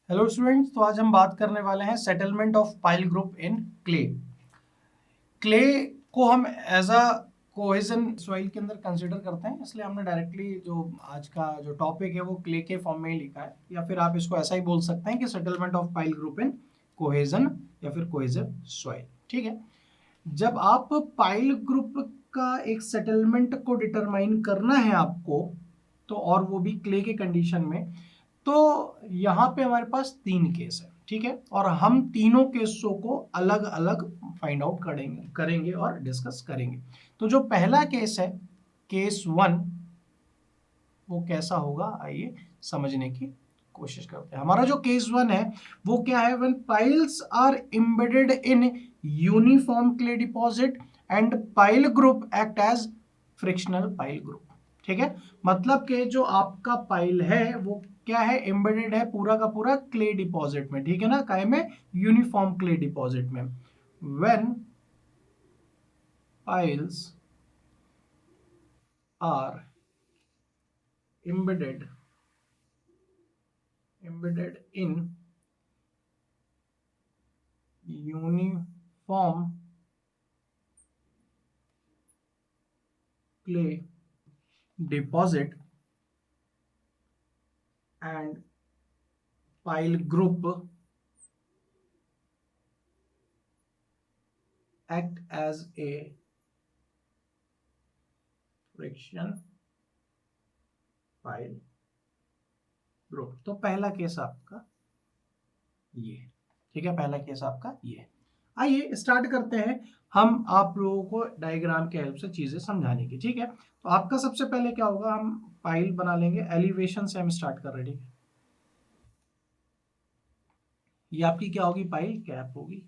Hello students, तो आज हम बात करने वाले हैं settlement of pile group in clay. Clay को हम एज अ कोहेजन सॉइल के अंदर कंसिडर करते हैं, इसलिए हमने डायरेक्टली जो आज का जो टॉपिक है वो क्ले के फॉर्म में ही लिखा है, या फिर आप इसको ऐसा ही बोल सकते हैं कि settlement of pile group in cohesion या फिर कोहेजिव सॉइल। ठीक है, जब आप पाइल ग्रुप का एक सेटलमेंट को डिटरमाइन करना है आपको, तो और वो भी क्ले के कंडीशन में, तो यहाँ पे हमारे पास 3 केस है। ठीक है, और हम तीनों केसों को अलग अलग फाइंड आउट करेंगे और डिस्कस करेंगे। तो जो पहला केस है, केस 1, वो कैसा होगा आइए समझने की कोशिश करते हैं। हमारा जो केस 1 है वो क्या है, when piles are embedded in uniform clay deposit and pile group act as frictional pile group. ठीक है, मतलब कि जो आपका पाइल है वो क्या है, एम्बेडेड है पूरा का पूरा क्ले डिपॉजिट में। ठीक है ना, काय में, यूनिफॉर्म क्ले डिपॉजिट में। When piles are embedded in uniform clay deposit and pile group act as a friction pile group। तो पहला केस आपका ये, ठीक है, पहला केस आपका ये। आइए स्टार्ट करते हैं हम आप लोगों को डायग्राम के हेल्प से चीजें समझाने की। ठीक है, तो आपका सबसे पहले क्या होगा, हम पाइल बना लेंगे। एलिवेशन से हम स्टार्ट कर रहे हैं। ठीक है, ये आपकी क्या होगी, पाइल कैप होगी।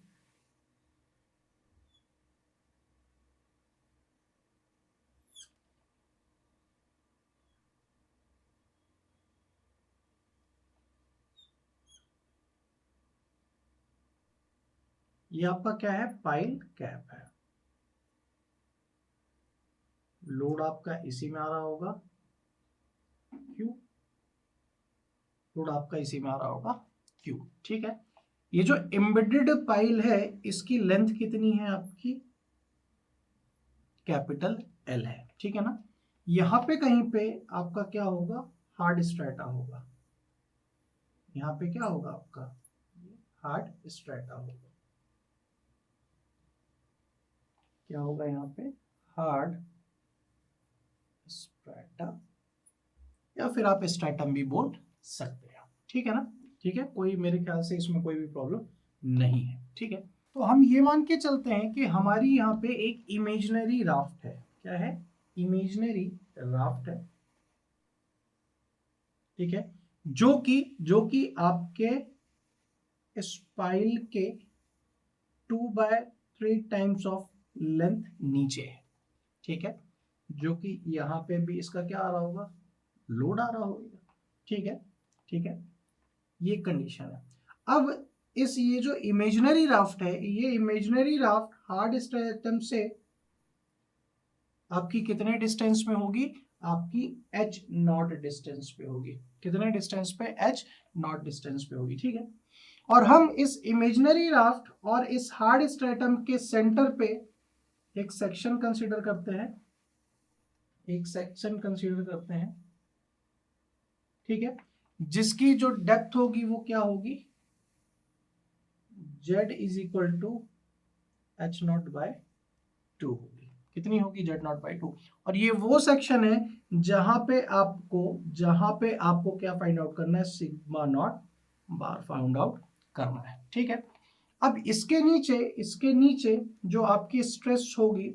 ये आपका क्या है, पाइल कैप है। लोड आपका इसी में आ रहा होगा, क्यू। लोड आपका इसी में आ रहा होगा, क्यू। ठीक है, ये जो एम्बेडेड पाइल है इसकी लेंथ कितनी है आपकी, कैपिटल एल है। ठीक है ना, यहां पे कहीं पे आपका क्या होगा, हार्ड स्ट्रेटा होगा। यहाँ पे क्या होगा आपका, हार्ड स्ट्रेटा होगा। क्या होगा यहाँ पे, हार्ड स्ट्रेटा, या फिर आप स्ट्रेटम भी बोल सकते हैं। ठीक है ना, ठीक है, कोई मेरे ख्याल से इसमें कोई भी प्रॉब्लम नहीं है। ठीक है, तो हम ये मान के चलते हैं कि हमारी यहाँ पे एक इमेजिनरी राफ्ट है। क्या है, इमेजिनरी राफ्ट है। ठीक है, जो कि आपके स्पाइल के 2/3 टाइम्स ऑफ लेंथ नीचे है। ठीक है, जो कि यहाँ पे भी इसका क्या आ रहा होगा, लोड आ रहा होगा। ठीक है, ठीक है, ये कंडीशन है। अब इस ये जो इमेजिनरी राफ्ट है, ये इमेजिनरी राफ्ट हार्ड स्ट्रेटम से आपकी कितने डिस्टेंस में होगी, आपकी एच नॉट डिस्टेंस पे होगी। कितने डिस्टेंस पे, एच नॉट डिस्टेंस पे होगी। ठीक है, और हम इस इमेजिनरी राफ्ट और इस हार्ड स्ट्रेटम के सेंटर पे एक सेक्शन कंसीडर करते हैं, एक सेक्शन कंसीडर करते हैं। ठीक है, जिसकी जो डेप्थ होगी वो क्या होगी, z is equal to H naught by 2 होगी। कितनी होगी, z नॉट बाय 2। और ये वो सेक्शन है जहां पे आपको क्या फाइंड आउट करना है, सिग्मा नॉट बार फाइंड आउट करना है। ठीक है, अब इसके नीचे जो आपकी स्ट्रेस होगी,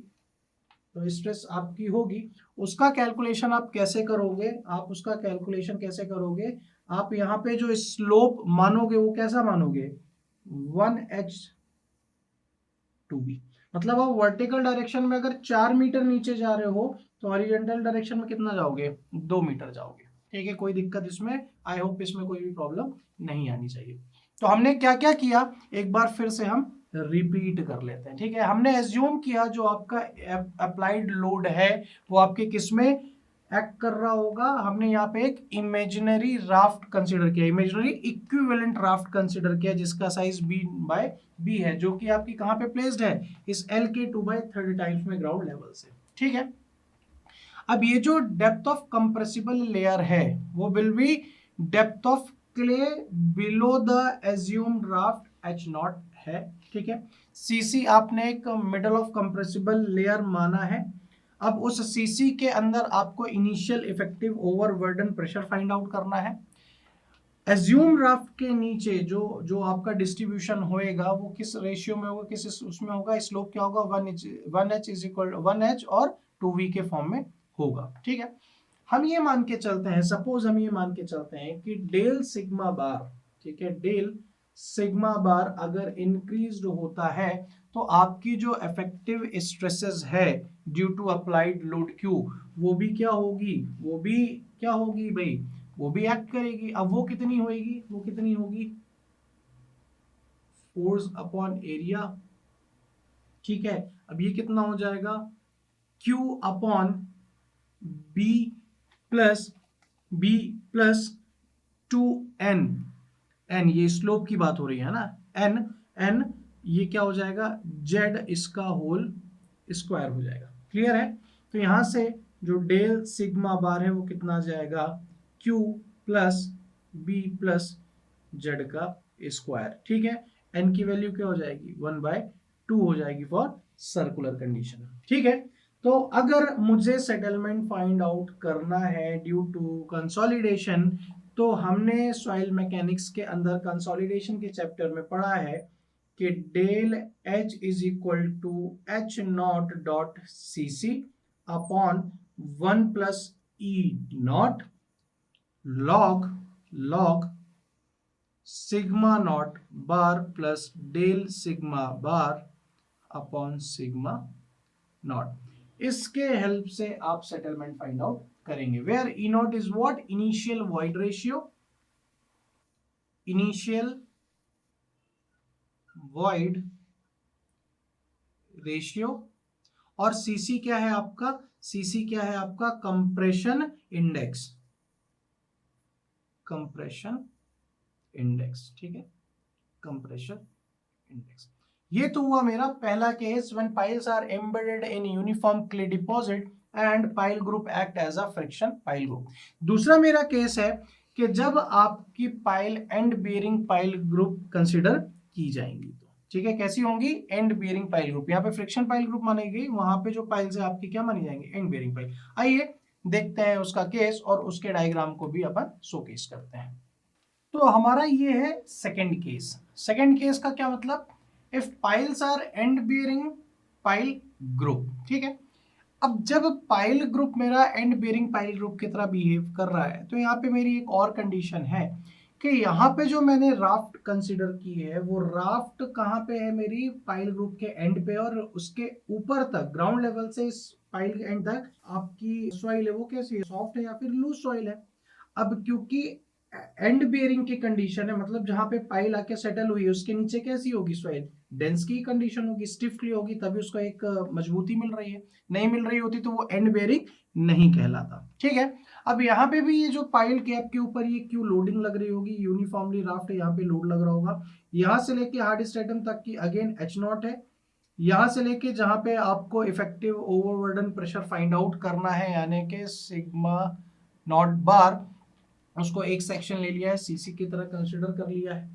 तो स्ट्रेस आपकी होगी, उसका कैलकुलेशन आप कैसे करोगे, आप यहाँ पे जो स्लोप मानोगे वो कैसा मानोगे, 1h2b। मतलब आप वर्टिकल डायरेक्शन में अगर 4 मीटर नीचे जा रहे हो तो हॉरिजॉन्टल डायरेक्शन में कितना जाओगे, 2 मीटर जाओगे। ठीक है, कोई दिक्कत इसमें, आई होप इसमें कोई भी प्रॉब्लम नहीं आनी चाहिए। तो हमने क्या क्या किया, एक बार फिर से हम रिपीट कर लेते हैं। ठीक है, हमने एज्यूम किया जो आपका अप्लाइड लोड है वो आपके किस में, एक्ट कर रहा होगा, हमने यहाँ पे एक इमेजिनरी राफ्ट कंसीडर किया, इमेजिनरी इक्विवेलेंट राफ्ट कंसीडर किया जिसका साइज b है, जो कि आपकी कहाँ पे प्लेस्ड है, इस L के 2/3 टाइम्स में ग्राउंड लेवल से। ठीक है, अब ये जो डेप्थ ऑफ कंप्रेसिबल लेयर है वो will be depth of clay below the assumed raft H0 है। ठीक है, सीसी आपने एक मिडल ऑफ कंप्रेसिबल लेयर माना है। अब उस सीसी के अंदर आपको initial effective overburden pressure find out करना है। एज्यूम राफ्ट के नीचे जो आपका डिस्ट्रीब्यूशन होएगा वो किस रेशियो में होगा, किस उसमें होगा, स्लोप क्या होगा, 1h इज इक्वल 1h और 2v के फॉर्म में होगा। ठीक है, हम ये मान के चलते हैं, सपोज हम ये मान के चलते हैं कि डेल सिग्मा बार, ठीक है, डेल सिग्मा बार अगर इंक्रीज्ड होता है तो आपकी जो इफेक्टिव स्ट्रेसेस है due to applied load Q वो भी क्या होगी, वो भी क्या होगी भाई, वो भी एक्ट करेगी। अब वो कितनी होगी, वो कितनी होगी, फोर्स अपॉन एरिया। ठीक है, अब ये कितना हो जाएगा, Q upon b plus 2n, n ये स्लोप की बात हो रही है ना, n ये क्या हो जाएगा, z इसका होल स्क्वायर हो जाएगा। क्लियर है, तो यहां से जो डेल सिग्मा बार है वो कितना आ जाएगा, q plus b plus z का स्क्वायर। ठीक है, n की वैल्यू क्या हो जाएगी, 1/2 हो जाएगी फॉर सर्कुलर कंडीशन। ठीक है, तो अगर मुझे सेटलमेंट फाइंड आउट करना है ड्यू टू कंसोलिडेशन, तो हमने सॉइल मैकेनिक्स के अंदर कंसोलिडेशन के चैप्टर में पढ़ा है कि del H is equal to H0.cc upon 1 plus E0 log sigma naught bar plus del sigma bar upon sigma naught. इसके हेल्प से आप सेटलमेंट फाइंड आउट करेंगे, where E naught is what, initial void ratio, initial void ratio, और CC क्या है आपका, CC क्या है आपका, कंप्रेशन इंडेक्स, कंप्रेशन इंडेक्स। ठीक है, कंप्रेशन इंडेक्स। ये तो हुआ मेरा पहला case, when piles are embedded in uniform clay deposit and pile group act as a friction pile group. दूसरा मेरा केस है कि जब आपकी pile end bearing pile group consider की जाएंगी, तो ठीक है, कैसी होंगी, एंड बेयरिंग पाइल ग्रुप, यहाँ पे फ्रिक्शन पाइल ग्रुप मानी गई, वहां पे जो पाइल्स है आपकी क्या मानी जाएंगी, एंड बेयरिंग पाइल। आइए देखते हैं उसका केस और उसके डायग्राम को भी अपन शोकेस करते हैं। तो हमारा ये है सेकंड केस। सेकंड केस का क्या मतलब, if piles are end bearing pile group. ठीक है, अब जब पाइल ग्रुप मेरा एंड बेयरिंग पाइल ग्रुप की तरह बिहेव कर रहा है तो यहाँ पे मेरी एक और कंडीशन है कि यहाँ पे जो मैंने राफ्ट कंसीडर की है वो राफ्ट कहाँ पे है, मेरी पाइल ग्रुप के एंड पे, और उसके ऊपर तक ग्राउंड लेवल से इस पाइल के एंड तक आपकी सॉइल है वो कैसी है, सॉफ्ट है या फिर लूज सॉइल है। अब क्योंकि एंड बेयरिंग की कंडीशन है, मतलब जहां पे पाइल आके सेटल हुई है उसके नीचे कैसी होगी सॉइल, डेंस की कंडीशन होगी, स्टिफली होगी, तभी उसको एक मजबूती मिल रही है। नहीं मिल रही होती तो वो एंड बेयरिंग नहीं कहलाता। ठीक है, अब यहाँ पे भी ये जो पाइल कैप के ऊपर ये क्यों लोडिंग लग रही होगी, यूनिफॉर्मली राफ्ट है, यहाँ पे लोड लग रहा होगा, यहाँ से लेके हार्ड स्ट्रेटम तक की अगेन H0 है, यहाँ से लेके जहां पे आपको effective overburden pressure find out करना है यानी कि सिग्मा नॉट बार, उसको एक सेक्शन ले लिया है, सीसी की तरह कंसीडर कर लिया है।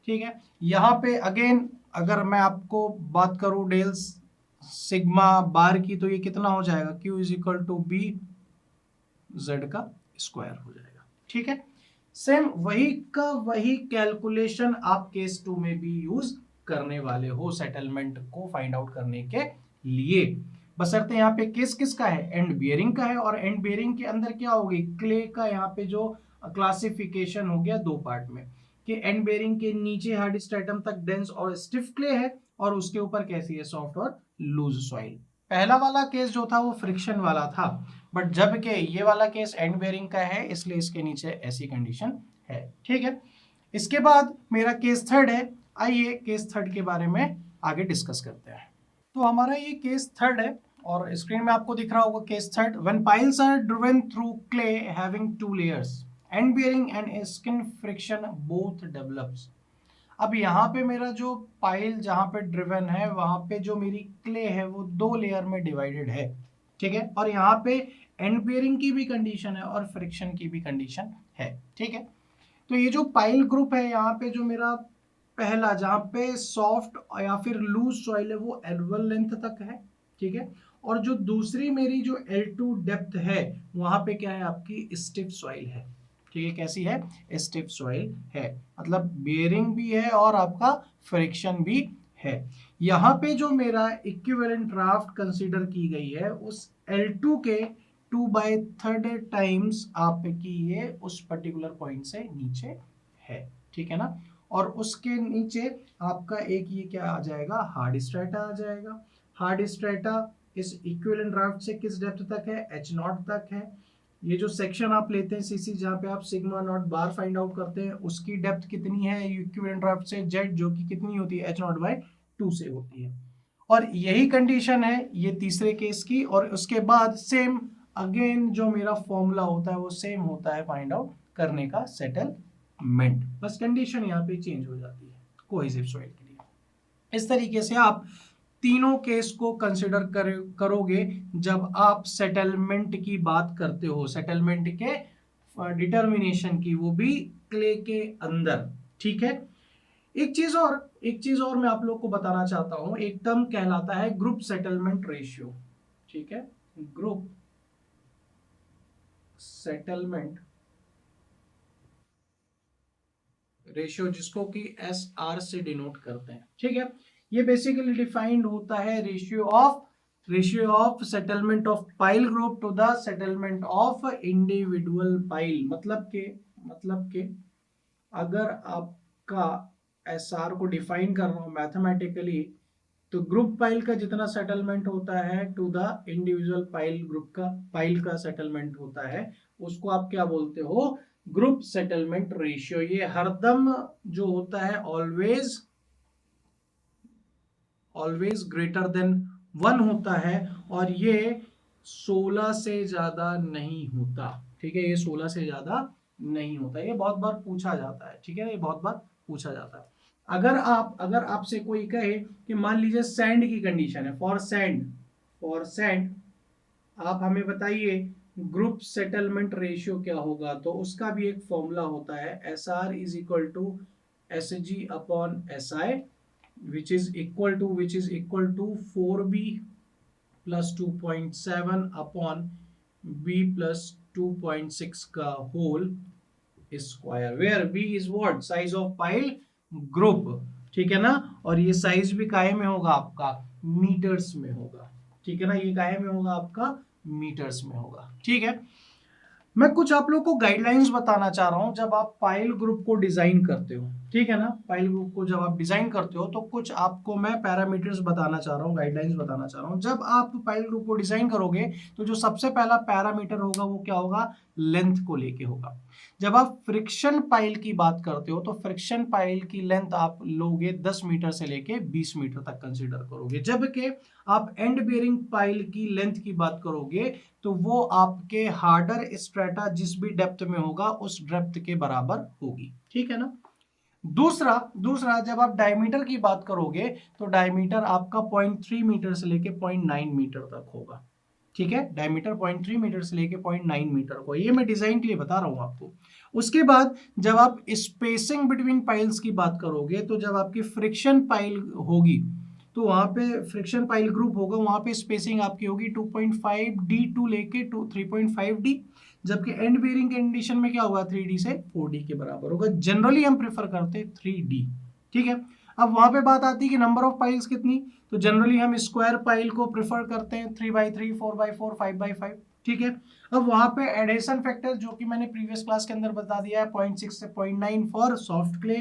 ठीक है, यहाँ पे अगेन अगर मैं आपको बात करूं डेल सिग्मा बार की, तो ये कितना हो जाएगा, Q is equal to b z का स्क्वायर हो जाएगा। ठीक है, सेम वही का वही कैलकुलेशन आप केस 2 में भी यूज करने वाले हो सेटलमेंट को फाइंड आउट करने के लिए, बशर्ते यहाँ पे केस किसका है, एंड बियरिंग का है, और एंड बियरिंग के अंदर क्या होगी, क्ले का यहाँ पे जो क्लासिफिकेशन हो गया दो पार्ट में, कि एंड बेयरिंग के नीचे हार्ड स्ट्रेटम तक डेंस और स्टिफ क्ले है, और उसके ऊपर कैसी है, सॉफ्ट और लूज सॉइल। पहला वाला केस जो था वो फ्रिक्शन वाला था, बट जबकि ये वाला केस एंड बेयरिंग का है इसलिए इसके नीचे ऐसी कंडीशन है। ठीक है, इसके बाद मेरा केस थर्ड है, आइए केस थर्ड के बारे में आगे डिस्कस करते हैं। तो हमारा ये केस थर्ड है और स्क्रीन में आपको दिख रहा होगा case third, when piles are driven through clay having two layers and bearing and skin friction both develops. अब यहाँ पे मेरा जो पाइल जहाँ पे ड्रिवन है वहां पे जो मेरी क्ले है वो 2 लेयर में डिवाइडेड है, ठीक है, और यहाँ पे एंड बियरिंग की भी कंडीशन है और फ्रिक्शन की भी कंडीशन है, ठीक है। तो ये जो पाइल ग्रुप है यहाँ पे जो मेरा पहला जहाँ पे सॉफ्ट या फिर लूज सॉइल है वो L1 लेंथ तक है, ठीक है, और जो दूसरी मेरी जो L2 डेप्थ है वहां पे क्या है आपकी स्टिफ सॉइल है, ठीक है, कैसी है, स्टिफ सॉइल है, मतलब बियरिंग भी है और आपका फ्रिक्शन भी है। यहाँ पे जो मेरा इक्विवेलेंट ड्राफ्ट कंसीडर की गई है उस L2 के 2/3 टाइम्स आपकी ये उस पर्टिकुलर पॉइंट से नीचे है, ठीक है ना, और उसके नीचे आपका एक ये क्या आ जाएगा, हार्ड स्ट्रेटा आ जाएगा। हार्ड स्ट्रेटा इस इक्विवेलेंट ड्राफ्ट से किस डेप्थ तक है, H0 तक है। ये जो सेक्शन आप लेते हैं सीसी जहाँ पे आप सिग्मा नॉट बार फाइंड आउट करते हैं उसकी डेप्थ कितनी है इक्विवेलेंट ड्राफ्ट से, Z, जो कि कितनी होती है H0/2 से होती है। और यही कंडीशन है ये तीसरे केस की, और उसके बाद सेम अगेन जो मेरा फॉर्मूला होता है वो सेम होता है फाइंड आउट करने का सेटलमेंट, बस कंडीशन यहाँ पे चेंज हो जाती है कोहेसिव सॉइल के लिए। इस तरीके से आप तीनों केस को कंसिडर करोगे जब आप सेटलमेंट की बात करते हो, सेटलमेंट के डिटर्मिनेशन की, वो भी क्ले के अंदर, ठीक है। एक चीज और मैं आप लोग को बताना चाहता हूं, एक टर्म कहलाता है ग्रुप सेटलमेंट रेशियो, ठीक है, ग्रुप सेटलमेंट रेशियो जिसको कि SR से डिनोट करते हैं, ठीक है। ये बेसिकली डिफाइंड होता है ratio of settlement of pile group to the settlement of individual pile, मतलब के अगर आपका SR को डिफाइन कर रहा हूं मैथमेटिकली तो ग्रुप पाइल का जितना सेटलमेंट होता है to the individual pile group का पाइल का सेटलमेंट होता है उसको आप क्या बोलते हो, ग्रुप सेटलमेंट रेशियो। ये हरदम जो होता है ऑलवेज ग्रेटर देन 1 होता है और ये 16 से ज्यादा नहीं होता, ठीक है, ये 16 से ज्यादा नहीं होता। ये बहुत बार पूछा जाता है, ठीक है, ये बहुत बार पूछा जाता है। अगर आपसे कोई कहे कि मान लीजिए सैंड की कंडीशन है, फॉर सैंड आप हमें बताइए ग्रुप सेटलमेंट रेशियो क्या होगा, तो उसका भी एक फॉर्मूला होता है SR is equal to SG upon SI which is equal to 4B plus 2.7 upon B plus 2.6 का whole square, where B is what, size of pile group, ठीक है ना, और ये साइज भी काहे में होगा आपका, मीटर्स में होगा, ठीक है ना, ये काहे में होगा आपका, मीटर्स में होगा, ठीक है। मैं कुछ आप लोग को गाइडलाइंस बताना चाह रहा हूं जब आप पाइल ग्रुप को डिजाइन करते हो, ठीक है ना, पाइल ग्रुप को जब आप डिजाइन करते हो तो कुछ आपको मैं पैरामीटर्स बताना चाह रहा हूं, गाइडलाइंस बताना चाह रहा हूं। जब आप पाइल ग्रुप को डिजाइन करोगे तो जो सबसे पहला पैरामीटर होगा वो क्या होगा, लेंथ को लेके होगा। जब आप फ्रिक्शन पाइल की बात करते हो तो फ्रिक्शन पाइल की लेंथ आप लोगे 10 मीटर से लेके 20 मीटर तक कंसीडर करोगे, जबकि आप एंड बेयरिंग पाइल की लेंथ की बात करोगे तो वो आपके हार्डर स्ट्रेटा जिस भी डेप्थ में होगा उस डेप्थ के बराबर होगी, ठीक है ना। दूसरा जब आप डायमीटर की बात करोगे तो डायमीटर आपका 0.3 मीटर से लेके 0.9 मीटर तक होगा, ठीक है, डायमीटर 0.3 मीटर से लेके 0.9 मीटर को, ये मैं डिजाइन के लिए बता रहा हूं आपको। उसके बाद जब आप स्पेसिंग बिटवीन पाइल्स की बात करोगे तो जब आपकी फ्रिक्शन पाइल होगी तो वहां पे फ्रिक्शन पाइल ग्रुप होगा, वहां पे स्पेसिंग आपकी होगी 2.5D टू लेके 3.5D, जबकि एंड बेयरिंग कंडीशन में क्या होगा 3D से 4D के बराबर होगा। जनरली हम प्रेफर करते हैं 3D, ठीक है। अब वहां पे बात आती है कि नंबर ऑफ पाइल्स कितनी, तो जनरली हम स्क्वायर पाइल को प्रेफर करते हैं 3x3, 4x4, 5x5, ठीक है। अब वहां पे एडेशन फैक्टर जो कि मैंने प्रीवियस क्लास के अंदर बता दिया है 0.6 से 0.9 फॉर सॉफ्ट क्ले,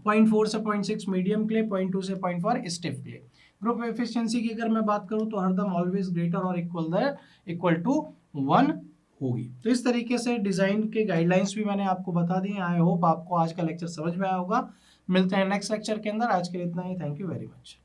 0.4 से 0.6 मीडियम क्ले, 0.2 से 0.4 स्टिफ क्ले। ग्रुप एफिशिएंसी की अगर मैं बात करूं तो हरदम ऑलवेज ग्रेटर और इक्वल टू 1 होगी। तो इस तरीके से डिजाइन के गाइडलाइंस भी मैंने आपको बता दिए। आई होप आपको आज का लेक्चर समझ में आया होगा। मिलते हैं नेक्स्ट लेक्चर के अंदर, आज के लिए इतना ही। Thank you very much.